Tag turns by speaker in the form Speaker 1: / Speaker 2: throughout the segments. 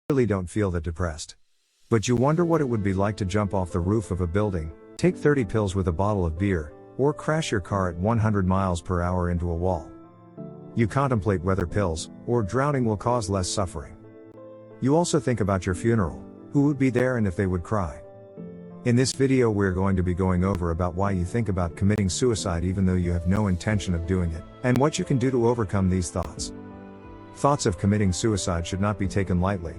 Speaker 1: really don't feel that depressed. But you wonder what it would be like to jump off the roof of a building, take 30 pills with a bottle of beer, or crash your car at 100 miles per hour into a wall. You contemplate whether pills or drowning will cause less suffering. You also think about your funeral, who would be there and if they would cry. In this video we're going to be going over about why you think about committing suicide even though you have no intention of doing it, and what you can do to overcome these thoughts. Thoughts of committing suicide should not be taken lightly.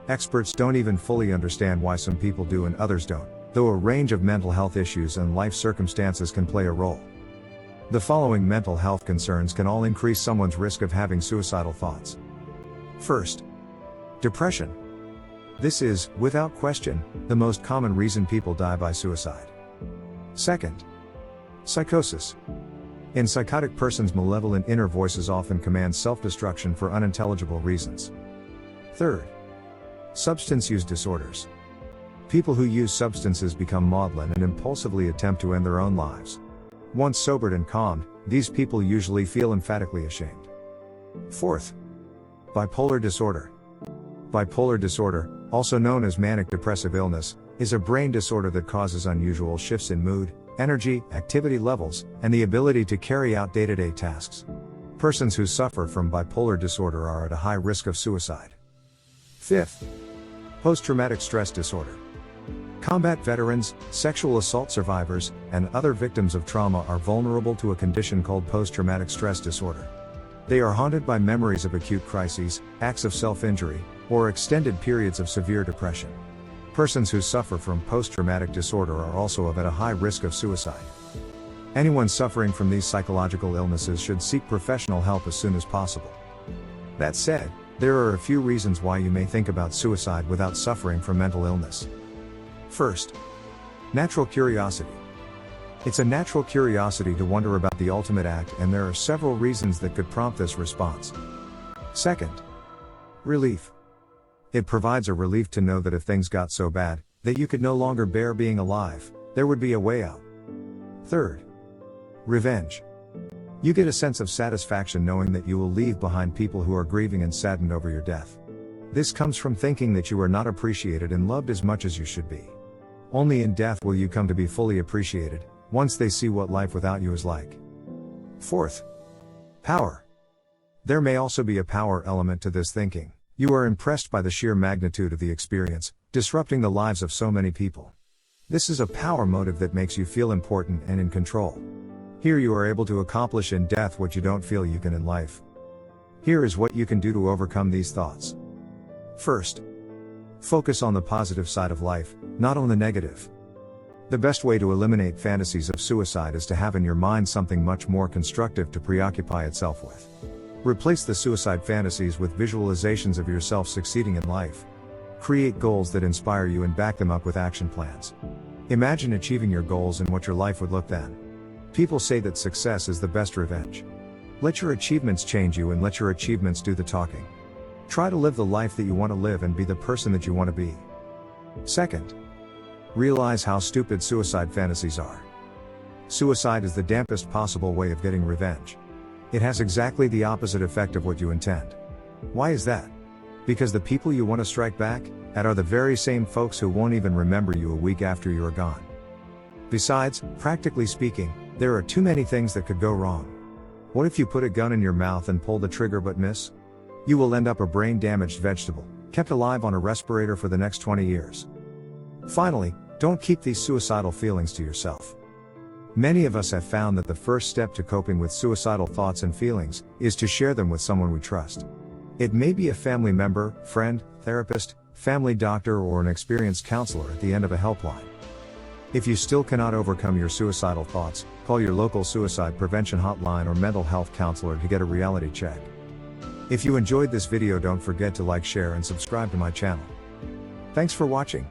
Speaker 1: Experts don't even fully understand why some people do and others don't, though a range of mental health issues and life circumstances can play a role. The following mental health concerns can all increase someone's risk of having suicidal thoughts. First, depression. This is, without question, the most common reason people die by suicide. Second, psychosis. In psychotic persons, malevolent inner voices often command self-destruction for unintelligible reasons. Third, substance use disorders. People who use substances become maudlin and impulsively attempt to end their own lives. Once sobered and calmed, these people usually feel emphatically ashamed. Fourth, bipolar disorder. Bipolar disorder, also known as manic depressive illness, is a brain disorder that causes unusual shifts in mood, energy, activity levels, and the ability to carry out day-to-day tasks. Persons who suffer from bipolar disorder are at a high risk of suicide. Fifth, post-traumatic stress disorder. Combat veterans, sexual assault survivors, and other victims of trauma are vulnerable to a condition called post-traumatic stress disorder. They are haunted by memories of acute crises, acts of self-injury, or extended periods of severe depression. Persons who suffer from post-traumatic disorder are also at a high risk of suicide. Anyone suffering from these psychological illnesses should seek professional help as soon as possible. That said, there are a few reasons why you may think about suicide without suffering from mental illness. First, natural curiosity. It's a natural curiosity to wonder about the ultimate act, and there are several reasons that could prompt this response. Second, relief. It provides a relief to know that if things got so bad that you could no longer bear being alive, there would be a way out. Third, revenge. You get a sense of satisfaction knowing that you will leave behind people who are grieving and saddened over your death. This comes from thinking that you are not appreciated and loved as much as you should be. Only in death will you come to be fully appreciated, once they see what life without you is like. Fourth, power. There may also be a power element to this thinking. You are impressed by the sheer magnitude of the experience, disrupting the lives of so many people. This is a power motive that makes you feel important and in control. Here you are able to accomplish in death what you don't feel you can in life. Here is what you can do to overcome these thoughts. First, focus on the positive side of life, not on the negative. The best way to eliminate fantasies of suicide is to have in your mind something much more constructive to preoccupy itself with. Replace the suicide fantasies with visualizations of yourself succeeding in life. Create goals that inspire you and back them up with action plans. Imagine achieving your goals and what your life would look then. People say that success is the best revenge. Let your achievements change you and let your achievements do the talking. Try to live the life that you want to live and be the person that you want to be. Second, realize how stupid suicide fantasies are. Suicide is the dampest possible way of getting revenge. It has exactly the opposite effect of what you intend. Why is that? Because the people you want to strike back at are the very same folks who won't even remember you a week after you are gone. Besides, practically speaking, there are too many things that could go wrong. What if you put a gun in your mouth and pull the trigger but miss? You will end up a brain-damaged vegetable, kept alive on a respirator for the next 20 years. Finally, don't keep these suicidal feelings to yourself. Many of us have found that the first step to coping with suicidal thoughts and feelings is to share them with someone we trust. It may be a family member, friend, therapist, family doctor, or an experienced counselor at the end of a helpline. If you still cannot overcome your suicidal thoughts, call your local suicide prevention hotline or mental health counselor to get a reality check. If you enjoyed this video, don't forget to like, share, and subscribe to my channel. Thanks for watching.